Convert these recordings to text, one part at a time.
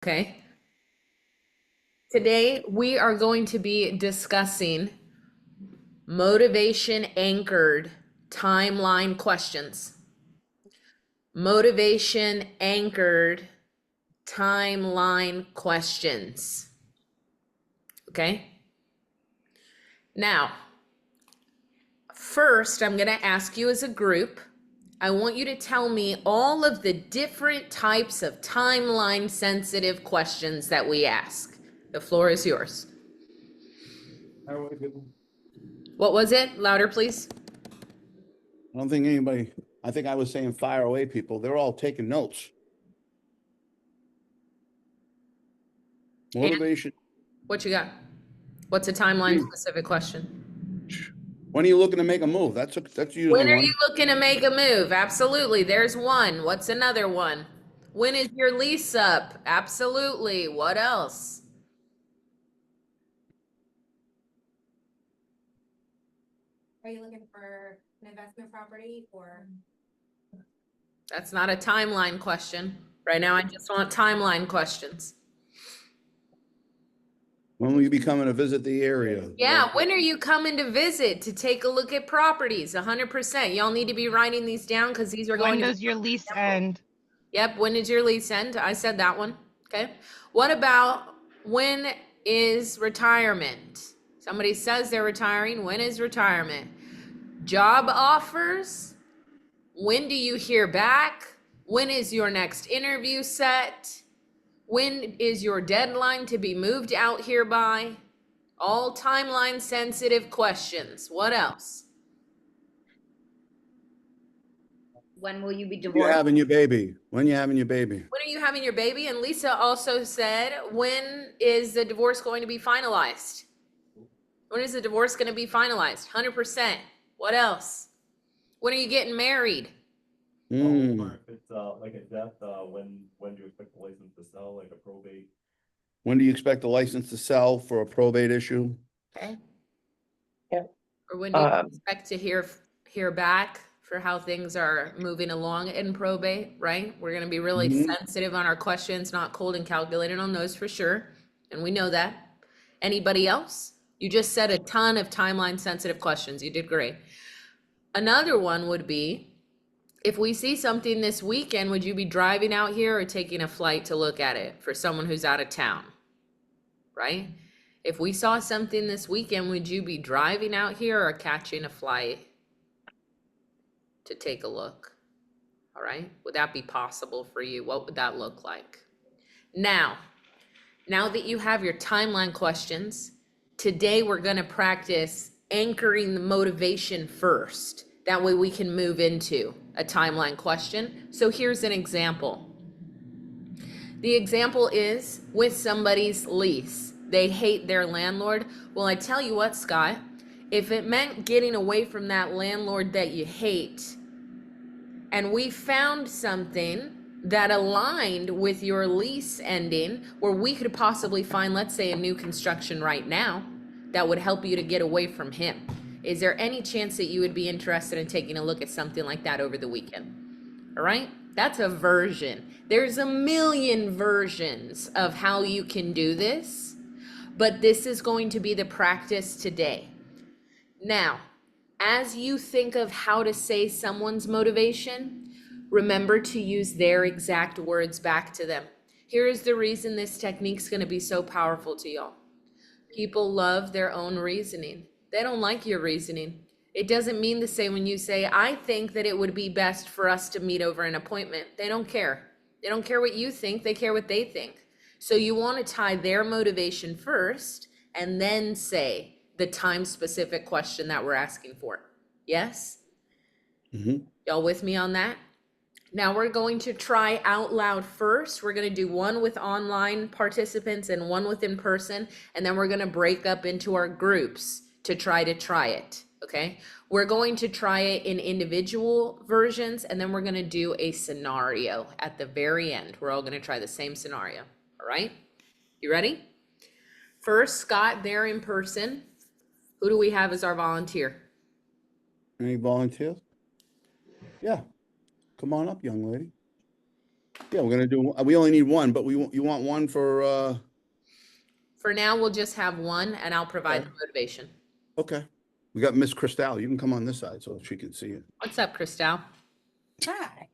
Okay. Today we are going to be discussing motivation anchored timeline questions. Motivation anchored timeline questions. Okay. Now, first, I'm going to ask you as a group. I want you to tell me all of the different types of timeline sensitive questions that we ask. The floor is yours. What was it? Louder, please. I don't think anybody, I think I was saying fire away people. They're all taking notes. Motivation. What you got? What's a timeline specific question? When are you looking to make a move? That's usually When are you one. looking to make a move? Absolutely. There's one. What's another one? When is your lease up? Absolutely. What else? Are you looking for an investment property or? That's not a timeline question. Right now, I just want timeline questions. When will you be coming to visit the area? Yeah, when are you coming to visit to take a look at properties? 100%. Y'all need to be writing these down because these are going When to does your lease end? Yep, when is your lease end? I said that one. Okay. What about when is retirement? Somebody says they're retiring. When is retirement? Job offers? When do you hear back? When is your next interview set? When is your deadline to be moved out here by? All timeline sensitive questions. What else? When will you be You're divorced? having your baby. When you having your baby? When are you having your baby? And Lisa also said, when is the divorce going to be finalized? When is the divorce going to be finalized? 100%. What else? When are you getting married? Mm. If it's like a death, when do you expect the license to sell, like a probate? When do you expect the license to sell for a probate issue? Okay. Yeah. Or when do you expect to hear back for how things are moving along in probate, right? We're going to be really sensitive on our questions, not cold and calculated on those for sure. And we know that. Anybody else? You just said a ton of timeline sensitive questions. You did great. Another one would be, if we see something this weekend, would you be driving out here or taking a flight to look at it for someone who's out of town? Right? If we saw something this weekend, would you be driving out here or catching a flight to take a look? All right. Would that be possible for you? What would that look like? Now that you have your timeline questions, today we're going to practice anchoring the motivation first. That way we can move into a timeline question. So here's an example. The example is with somebody's lease. They hate their landlord. Well, I tell you what, Scott, if it meant getting away from that landlord that you hate, and we found something that aligned with your lease ending, where we could possibly find, let's say, a new construction right now that would help you to get away from him. Is there any chance that you would be interested in taking a look at something like that over the weekend? All right, that's a version. There's a million versions of how you can do this, but this is going to be the practice today. Now, as you think of how to say someone's motivation, remember to use their exact words back to them. Here is the reason this technique's going to be so powerful to y'all. People love their own reasoning. They don't like your reasoning. It doesn't mean the same when you say, I think that it would be best for us to meet over an appointment. They don't care. They don't care what you think. They care what they think. So you want to tie their motivation first and then say the time specific question that we're asking for. Yes? Y'all with me on that? Now we're going to try out loud first. We're going to do one with online participants and one with in person, and then we're going to break up into our groups to try it. Okay? We're going to try it in individual versions, and then we're going to do a scenario at the very end. We're all going to try the same scenario. All right? You ready? First, Scott, there in person. Who do we have as our volunteer? Any volunteers? Yeah. Come on up, young lady. Yeah, we're gonna do, we only need one, but you want one for, For now, we'll just have one and I'll provide Okay. the motivation. okay. We got Miss Cristal. You can come on this side so she can see it. What's up, Christal? Hi.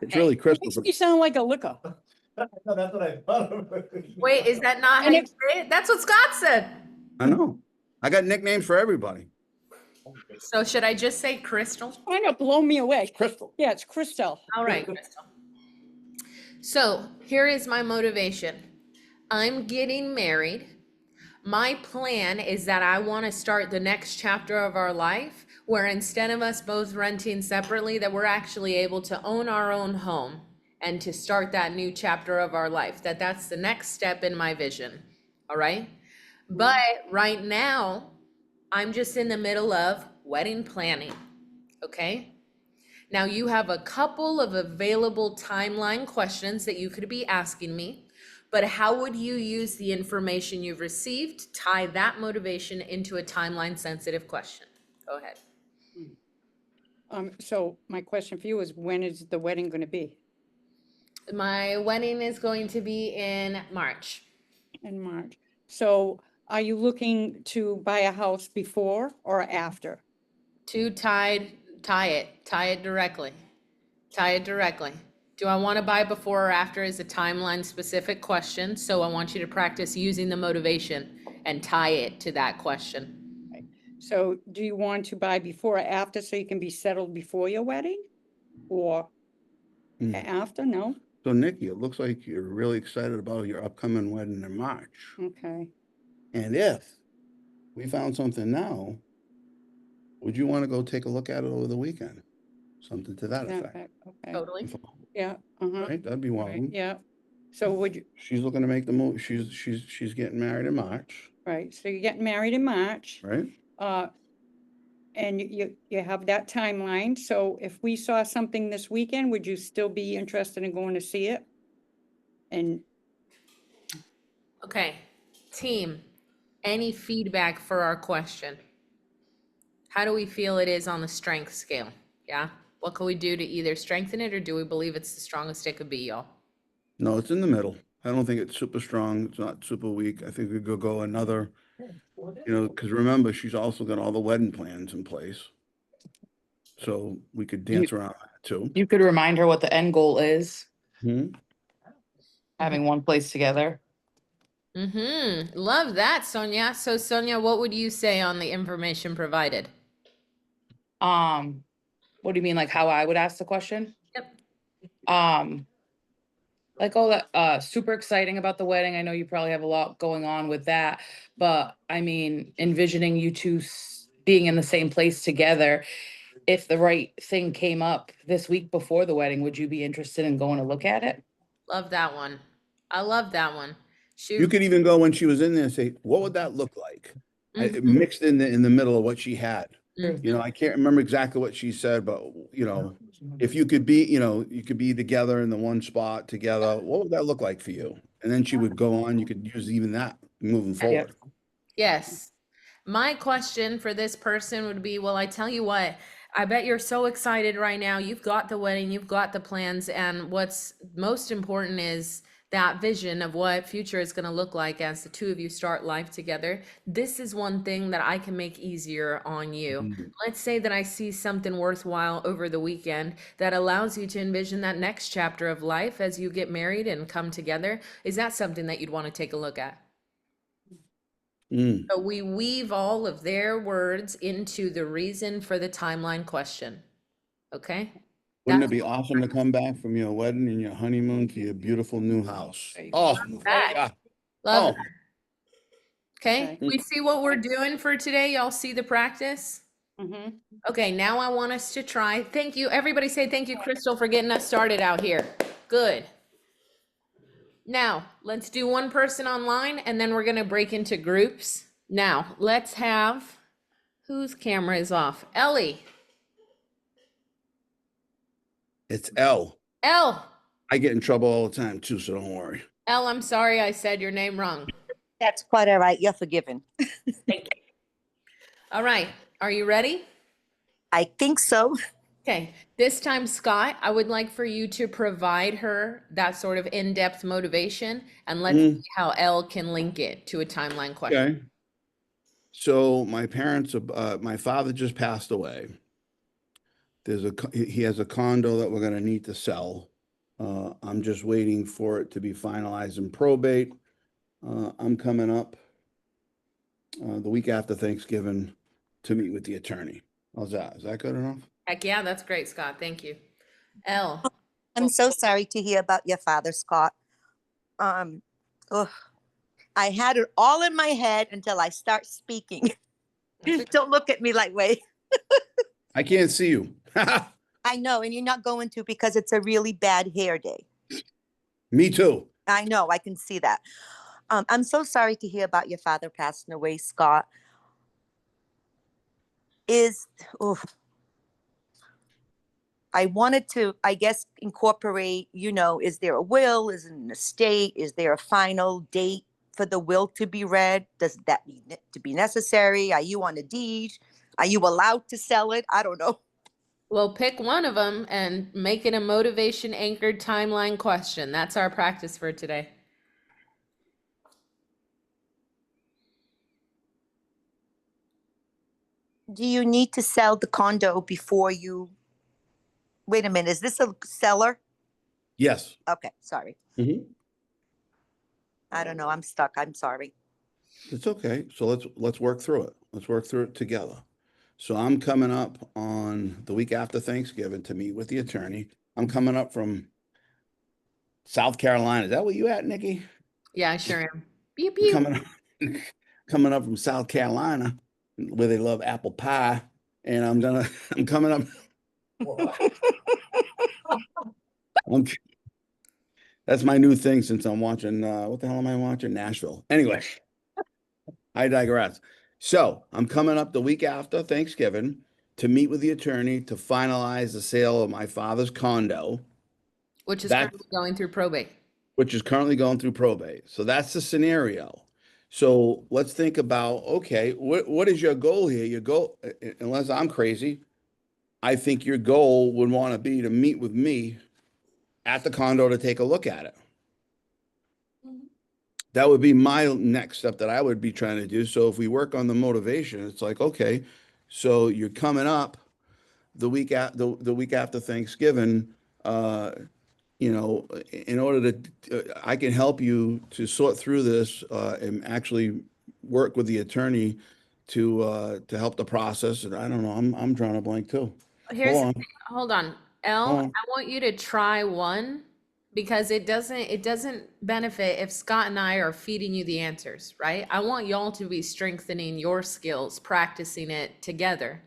It's really Crystal. Makes me sound like a liquor. No, that's what I thought of. Wait, is that not how And you say it? That's what Scott said. I know. I got nicknames for everybody. So should I just say Crystal? Trying to blow me away. Crystal. Yeah, it's Crystal. All right, Crystal. So here is my motivation. I'm getting married. My plan is that I want to start the next chapter of our life where instead of us both renting separately, that we're actually able to own our own home and to start that new chapter of our life. That's the next step in my vision. All right. But right now, I'm just in the middle of wedding planning. Okay. Now you have a couple of available timeline questions that you could be asking me. But how would you use the information you've received, tie that motivation into a timeline sensitive question? Go ahead. So my question for you is, when is the wedding going to be? My wedding is going to be in March. In March. So are you looking to buy a house before or after? Tie it directly. Tie it directly. Do I want to buy before or after is a timeline specific question. So I want you to practice using the motivation and tie it to that question. So do you want to buy before or after so you can be settled before your wedding? Or Hmm. after? No? So Nikki, it looks like you're really excited about your upcoming wedding in March. Okay. And if we found something now, would you want to go take a look at it over the weekend? Something to that Yeah, effect, okay. Totally. Yeah, uh-huh. right? That'd be one of Right, them. yeah. So would you, She's looking to make the move. She's getting married in March, right, so you're getting married in March. right? And you have that timeline. So if we saw something this weekend, would you still be interested in going to see it? And Okay, team, any feedback for our question? How do we feel it is on the strength scale? Yeah? What can we do to either strengthen it or do we believe it's the strongest it could be, y'all? No, it's in the middle. I don't think it's super strong. It's not super weak. I think we could go another, because remember, she's also got all the wedding plans in place. So we could dance around that too. You could remind her what the end goal is, Hmm? having one place together. Mm-hmm. Love that, Sonia. So Sonia, what would you say on the information provided? What do you mean, like how I would ask the question? Yep. Like, oh, that, super exciting about the wedding. I know you probably have a lot going on with that, but I mean, envisioning you two being in the same place together. If the right thing came up this week before the wedding, would you be interested in going to look at it? Love that one. I love that one. You Shoot. could even go when she was in there and say, what would that look like? Mhm. Mixed in the middle of what she had. Mhm. You know, I can't remember exactly what she said, but if you could be, you could be together in the one spot together, what would that look like for you? And then she would go on, you could use even that moving forward. Yes. My question for this person would be, well, I tell you what, I bet you're so excited right now. You've got the wedding, you've got the plans, and what's most important is that vision of what future is going to look like as the two of you start life together. This is one thing that I can make easier on you. Mhm. Let's say that I see something worthwhile over the weekend that allows you to envision that next chapter of life as you get married and come together. Is that something that you'd want to take a look at? Mm. So we weave all of their words into the reason for the timeline question. Okay? Wouldn't it That's be awesome to come back from your wedding and your honeymoon to your beautiful new house? There you go. Oh, that. yeah. Love Oh, that. Okay, Okay. we see what we're doing for today. Y'all see the practice? mhm. Okay, now I want us to try. Thank you. Everybody say thank you, Crystal, for getting us started out here. Good. Now, let's do one person online and then we're gonna break into groups. Now, let's have, whose camera is off? Ellie. it's L. Elle. I get in trouble all the time too, so don't worry. Elle, I'm sorry I said your name wrong. That's quite all right. You're forgiven. Thank you. All right, are you ready? I think so. Okay, this time, Scott, I would like for you to provide her that sort of in-depth motivation and let's see how Elle can link it to a timeline question. Okay. So my parents, my father just passed away. He has a condo that we're gonna need to sell. I'm just waiting for it to be finalized in probate. I'm coming up the week after Thanksgiving to meet with the attorney. How's that? Is that good enough? Heck yeah, that's great, Scott. Thank you. Elle, I'm so sorry to hear about your father, Scott. Ugh, I had it all in my head until I start speaking. Don't look at me like way. I can't see you. I know, and you're not going to because it's a really bad hair day. Me too. I know, I can see that. I'm so sorry to hear about your father passing away, Scott. Oof. I wanted to, I guess, incorporate, is there a will? Is it an estate? Is there a final date for the will to be read? Does that need to be necessary? Are you on a deed? Are you allowed to sell it? I don't know. well, pick one of them and make it a motivation anchored timeline question. That's our practice for today. Do you need to sell the condo before you? Wait a minute, is this a seller? Yes. Okay, sorry. Mhm. I don't know, I'm stuck. I'm sorry. It's okay. So let's work through it. Let's work through it together. So I'm coming up on the week after Thanksgiving to meet with the attorney. I'm coming up from South Carolina. Is that where you at, Nikki? Yeah, I sure am. Pew, I'm pew. coming up from South Carolina where they love apple pie. And I'm coming up. That's my new thing since I'm watching, what the hell am I watching? Nashville. Anyway, I digress. So I'm coming up the week after Thanksgiving to meet with the attorney to finalize the sale of my father's condo, Which is That- currently going through probate. which is currently going through probate. So that's the scenario. So let's think about, okay, what is your goal here? Your goal, unless I'm crazy, I think your goal would want to be to meet with me at the condo to take a look at it. That would be my next step that I would be trying to do. So if we work on the motivation, it's like, okay, so you're coming up the week the week after Thanksgiving, in order to, I can help you to sort through this, and actually work with the attorney to help the process. And I don't know, I'm drawing a blank too. Here's Hold the on. thing. Hold on. Elle, Hold on. I want you to try one because it doesn't benefit if Scott and I are feeding you the answers, right? I want y'all to be strengthening your skills, practicing it together.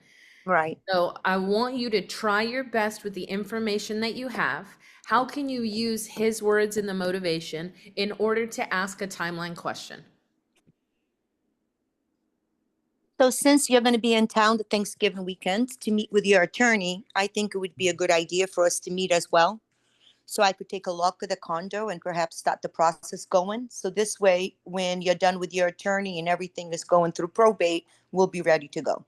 Right. So I want you to try your best with the information that you have. How can you use his words in the motivation in order to ask a timeline question? So since you're going to be in town the Thanksgiving weekend to meet with your attorney, I think it would be a good idea for us to meet as well. So I could take a look at the condo and perhaps start the process going. So this way, when you're done with your attorney and everything is going through probate, we'll be ready to go.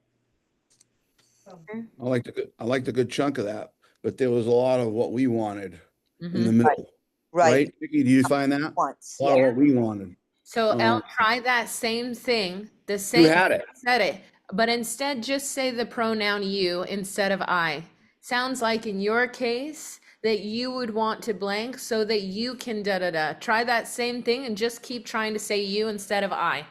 I liked a good chunk of that, but there was a lot of what we wanted in the Mhm. middle, Right. right? Nikki, do you find that? Once. A lot of Yeah. what we wanted. So Elle, Um, try that same thing, the You same had it. said it, but instead just say the pronoun you instead of I. Sounds like in your case that you would want to blank so that you can da da da. Try that same thing and just keep trying to say you instead of I.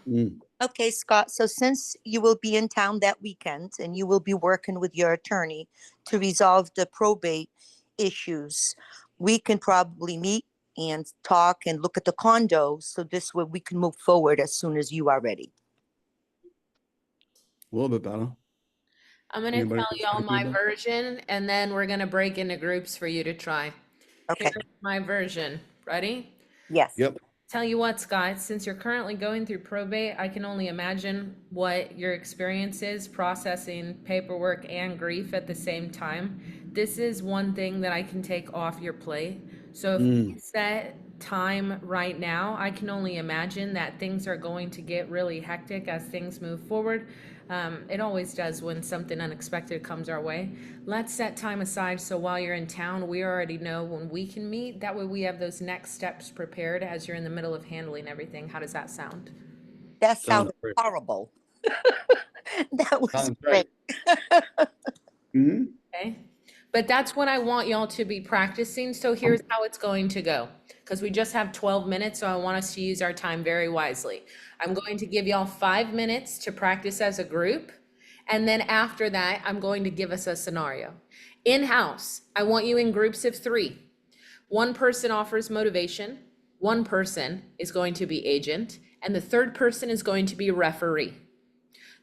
Mm. Okay, Scott. So since you will be in town that weekend and you will be working with your attorney to resolve the probate issues, we can probably meet and talk and look at the condo. So this way we can move forward as soon as you are ready. A little bit better. I'm gonna Anybody tell else y'all agree my with that? version and then we're gonna break into groups for you to try. Okay. Here's my version. Ready? Yes. Yep. Tell you what, Scott, since you're currently going through probate, I can only imagine what your experience is processing paperwork and grief at the same time. This is one thing that I can take off your plate. So if we set time right now, I can only imagine that things are going to get really hectic as things move forward. It always does when something unexpected comes our way. Let's set time aside so while you're in town, we already know when we can meet. That way we have those next steps prepared as you're in the middle of handling everything. How does that sound? That Sounds sounded great. horrible. That was Sounds great. great. Hmm. Okay, but that's what I want y'all to be practicing, so here's how it's going to go. Because we just have 12 minutes, so I want us to use our time very wisely. I'm going to give y'all 5 minutes to practice as a group, and then after that, I'm going to give us a scenario. In-house, I want you in groups of 3. One person offers motivation, one person is going to be agent, and the third person is going to be referee.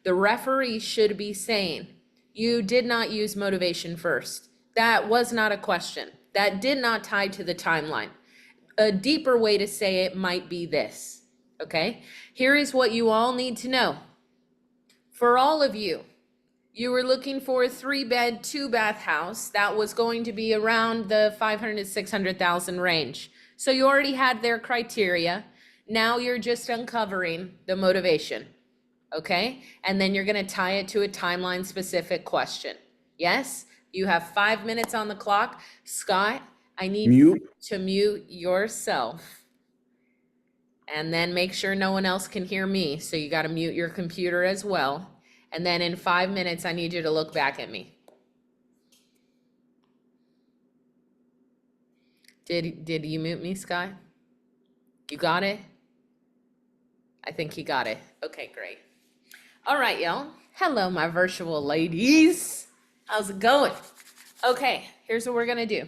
The referee should be saying, you did not use motivation first. That was not a question. That did not tie to the timeline. A deeper way to say it might be this, okay? Here is what you all need to know. For all of you, you were looking for a 3-bed, 2-bath house that was going to be around the 500 to 600,000 range. So you already had their criteria. Now you're just uncovering the motivation. Okay? And then you're going to tie it to a timeline specific question. Yes? You have 5 minutes on the clock. Scott, I need you Mute. to mute yourself. And then make sure no one else can hear me. So you got to mute your computer as well. And then in 5 minutes, I need you to look back at me. Did you mute me, Scott? You got it? I think he got it. Okay, great. All right, y'all. Hello, my virtual ladies. How's it going? Okay, here's what we're gonna do.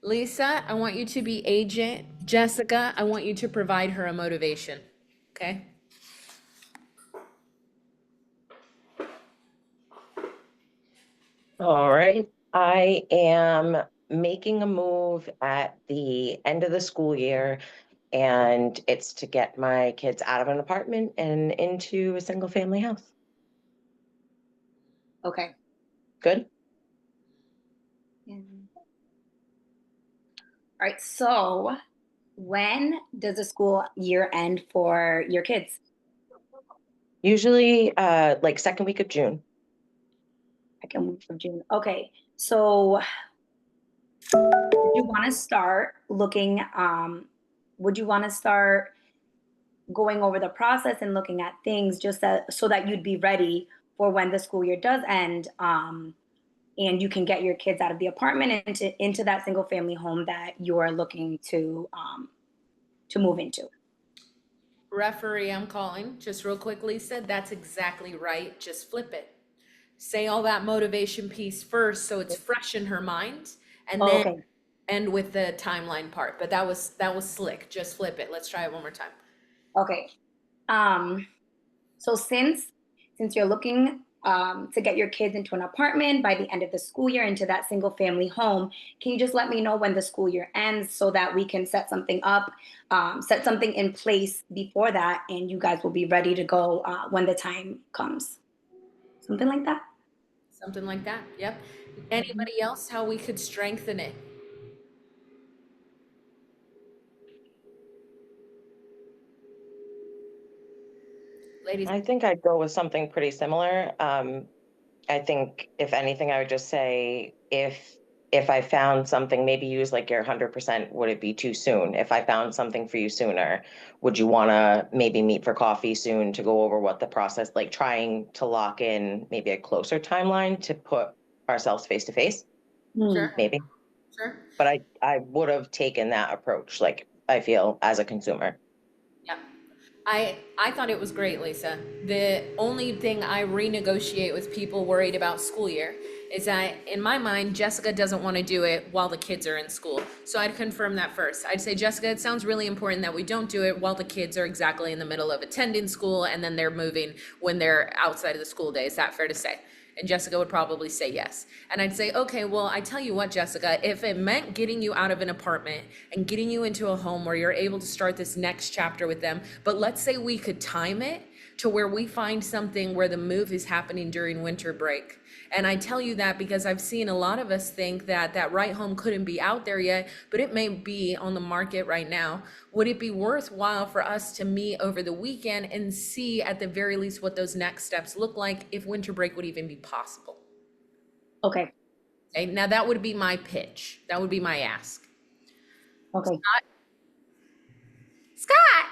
Lisa, I want you to be agent. Jessica, I want you to provide her a motivation. Okay? All right. I am making a move at the end of the school year, and it's to get my kids out of an apartment and into a single family house. Okay. Good? All right, so when does the school year end for your kids? Usually like second week of June. Second week of June. Okay, so you want to start looking, would you want to start going over the process and looking at things just so that you'd be ready for when the school year does end, and you can get your kids out of the apartment and into that single family home that you're looking to move into? Referee, I'm calling. Just real quick, Lisa, that's exactly right. Just flip it. Say all that motivation piece first so it's fresh in her mind, and then Okay. end with the timeline part. But that was slick. Just flip it. Let's try it one more time. Okay. So since you're looking to get your kids into an apartment by the end of the school year into that single family home, can you just let me know when the school year ends so that we can set something up, set something in place before that, and you guys will be ready to go when the time comes? Something like that? Something like that. Yep. Anybody else, how we could strengthen it? Ladies, I think I'd go with something pretty similar. I think if anything, I would just say if I found something, maybe use like your 100%, would it be too soon? If I found something for you sooner, would you want to maybe meet for coffee soon to go over what the process, like trying to lock in maybe a closer timeline to put ourselves face to face, sure, maybe. sure. But I would have taken that approach, like I feel as a consumer. Yeah. I thought it was great, Lisa. The only thing I renegotiate with people worried about school year is that in my mind, Jessica doesn't want to do it while the kids are in school. So I'd confirm that first. I'd say, Jessica, it sounds really important that we don't do it while the kids are exactly in the middle of attending school and then they're moving when they're outside of the school day. Is that fair to say? And Jessica would probably say yes. And I'd say, okay, well, I tell you what, Jessica, if it meant getting you out of an apartment and getting you into a home where you're able to start this next chapter with them, but let's say we could time it to where we find something where the move is happening during winter break. And I tell you that because I've seen a lot of us think that that right home couldn't be out there yet, but it may be on the market right now. Would it be worthwhile for us to meet over the weekend and see at the very least what those next steps look like, if winter break would even be possible? Okay, Okay, now that would be my pitch. That would be my ask. okay. Scott!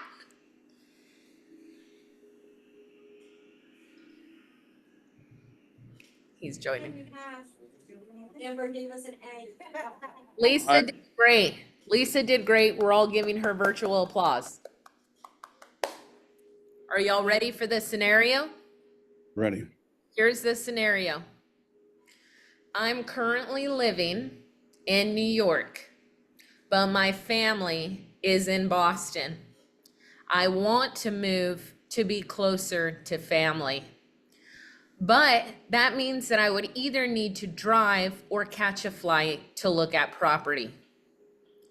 He's joining. Amber gave us an A. Lisa did great. Lisa did great. We're all giving her virtual applause. Are y'all ready for the scenario? Ready. Here's the scenario. I'm currently living in New York, but my family is in Boston. I want to move to be closer to family. But that means that I would either need to drive or catch a flight to look at property.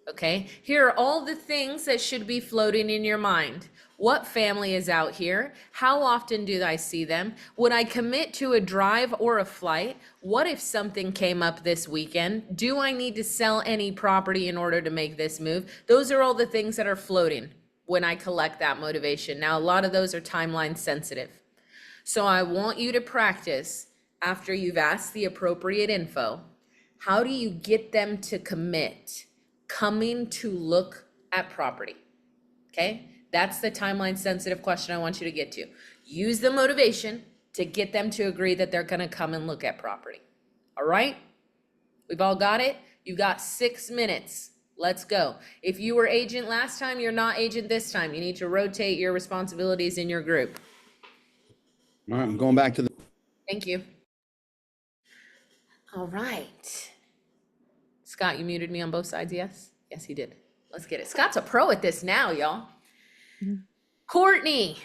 Okay, here are all the things that should be floating in your mind. What family is out here? How often do I see them? Would I commit to a drive or a flight? What if something came up this weekend? Do I need to sell any property in order to make this move? Those are all the things that are floating when I collect that motivation. Now, a lot of those are timeline sensitive. So I want you to practice after you've asked the appropriate info. How do you get them to commit? Coming to look at property. Okay? That's the timeline sensitive question I want you to get to. Use the motivation to get them to agree that they're gonna come and look at property. All right? We've all got it? You got 6 minutes. Let's go. If you were agent last time, you're not agent this time. You need to rotate your responsibilities in your group. All right, I'm going back to the, Thank you. All right. Scott, you muted me on both sides, yes? Yes, he did. Let's get it. Scott's a pro at this now, y'all. Courtney,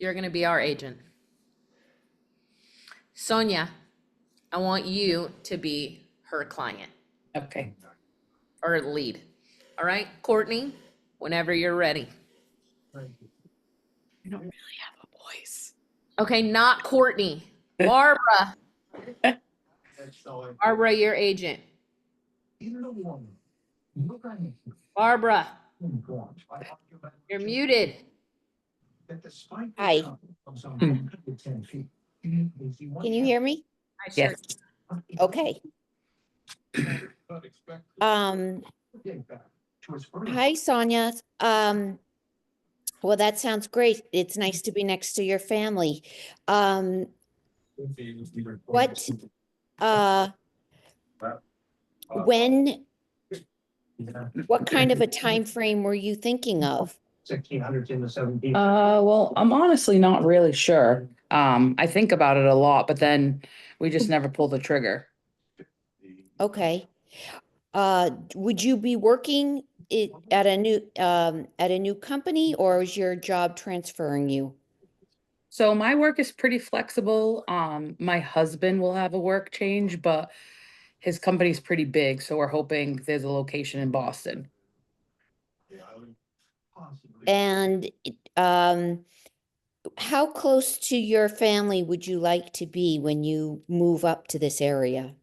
you're gonna be our agent. Sonia, I want you to be her client Okay. or lead. All right, Courtney, whenever you're ready. I don't really have a voice. Okay, not Courtney. Barbara. Barbara, your agent. Barbara, you're muted. Hi, can you hear me? I sure Yes. Okay. Hi, Sonia. Well, that sounds great. It's nice to be next to your family. What, when, what kind of a time frame were you thinking of? Well, I'm honestly not really sure. I think about it a lot, but then we just never pull the trigger. Okay. Would you be working at a new company, or is your job transferring you? So my work is pretty flexible. My husband will have a work change, but his company's pretty big, so we're hoping there's a location in Boston. And how close to your family would you like to be when you move up to this area?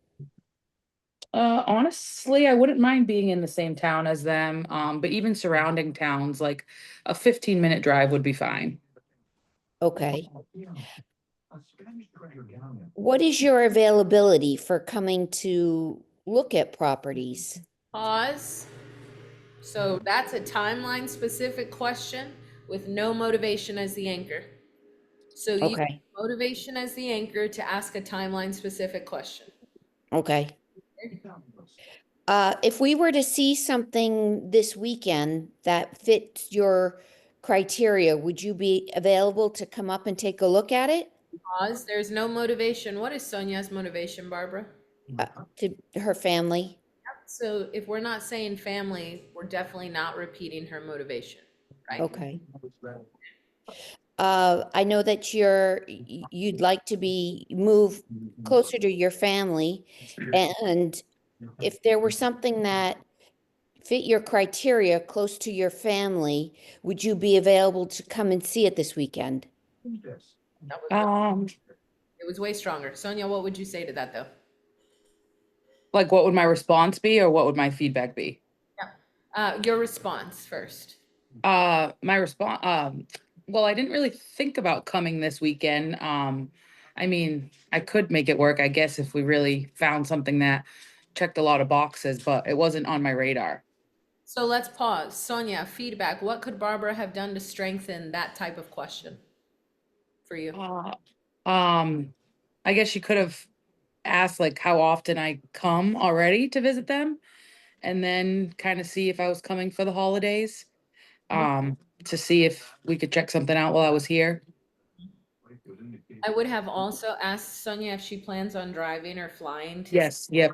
Honestly, I wouldn't mind being in the same town as them, but even surrounding towns, like a 15-minute drive would be fine. Okay. What is your availability for coming to look at properties? Pause. So that's a timeline specific question with no motivation as the anchor. So you Okay, motivation as the anchor to ask a timeline specific question. okay. If we were to see something this weekend that fits your criteria, would you be available to come up and take a look at it? Pause. There's no motivation. What is Sonia's motivation, Barbara? To her family? So if we're not saying family, we're definitely not repeating her motivation, right? Okay. I know that you'd like to move closer to your family, and if there were something that fit your criteria close to your family, would you be available to come and see it this weekend? That was, Um, it was way stronger. Sonia, what would you say to that though? like what would my response be or what would my feedback be? Your response first. My response, well, I didn't really think about coming this weekend. I mean, I could make it work, I guess, if we really found something that checked a lot of boxes, but it wasn't on my radar. So let's pause. Sonia, feedback. What could Barbara have done to strengthen that type of question for you? I guess you could have asked like how often I come already to visit them, and then kind of see if I was coming for the holidays. To see if we could check something out while I was here. I would have also asked Sonia if she plans on driving or flying to. Yes, yep.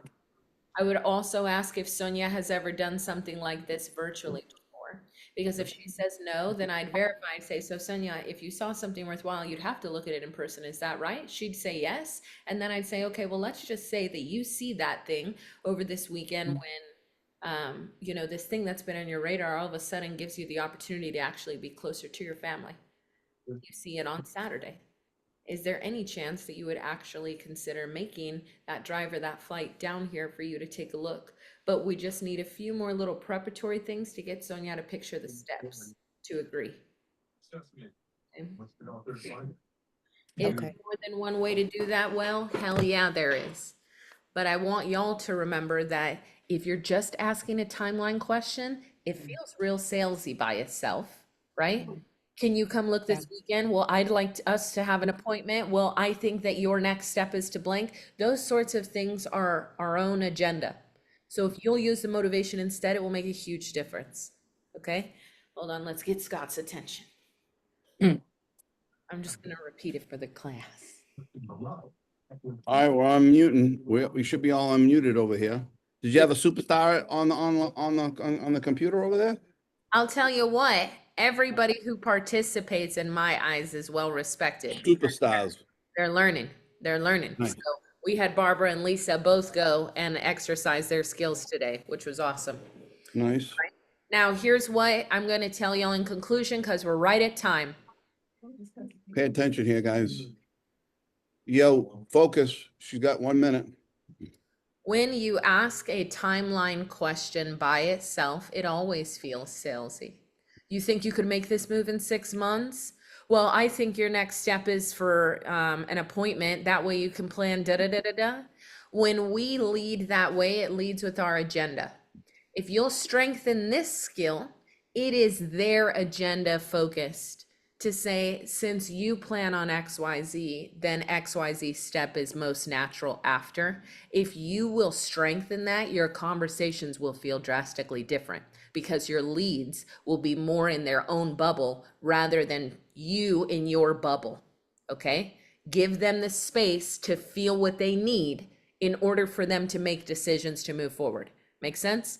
I would also ask if Sonia has ever done something like this virtually before. Because if she says no, then I'd verify and say, so Sonia, if you saw something worthwhile, you'd have to look at it in person. Is that right? She'd say yes. And then I'd say, okay, well, let's just say that you see that thing over this weekend when, you know, this thing that's been on your radar all of a sudden gives you the opportunity to actually be closer to your family. You see it on Saturday. Is there any chance that you would actually consider making that drive or that flight down here for you to take a look? But we just need a few more little preparatory things to get Sonia to picture the steps to agree. Okay. Is there Okay. more than one way to do that? Well, hell yeah, there is. But I want y'all to remember that if you're just asking a timeline question, it feels real salesy by itself, right? Can you come look this weekend? Well, I'd like us to have an appointment. Well, I think that your next step is to blank. Those sorts of things are our own agenda. So if you'll use the motivation instead, it will make a huge difference. Okay? Hold on, let's get Scott's attention. Mm. I'm just gonna repeat it for the class. All right, we're unmuting. We should be all unmuted over here. Did you have a superstar on the computer over there? I'll tell you what, everybody who participates in my eyes is well respected. Superstars. They're learning. They're learning. Nice. So we had Barbara and Lisa both go and exercise their skills today, which was awesome. Nice. Now, here's what I'm going to tell y'all in conclusion, because we're right at time. Pay attention here, guys. Yo, focus. She's got 1 minute. When you ask a timeline question by itself, it always feels salesy. You think you could make this move in 6 months? Well, I think your next step is for an appointment. That way you can plan da da da da da. When we lead that way, it leads with our agenda. If you'll strengthen this skill, it is their agenda focused to say, since you plan on XYZ, then XYZ step is most natural after. If you will strengthen that, your conversations will feel drastically different because your leads will be more in their own bubble rather than you in your bubble. Okay? Give them the space to feel what they need in order for them to make decisions to move forward. Make sense?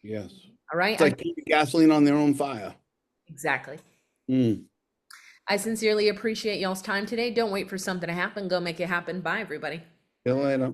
Yes. All right? It's like putting gasoline on their own fire. Exactly. Mm. I sincerely appreciate y'all's time today. Don't wait for something to happen. Go make it happen. Bye, everybody. See you later.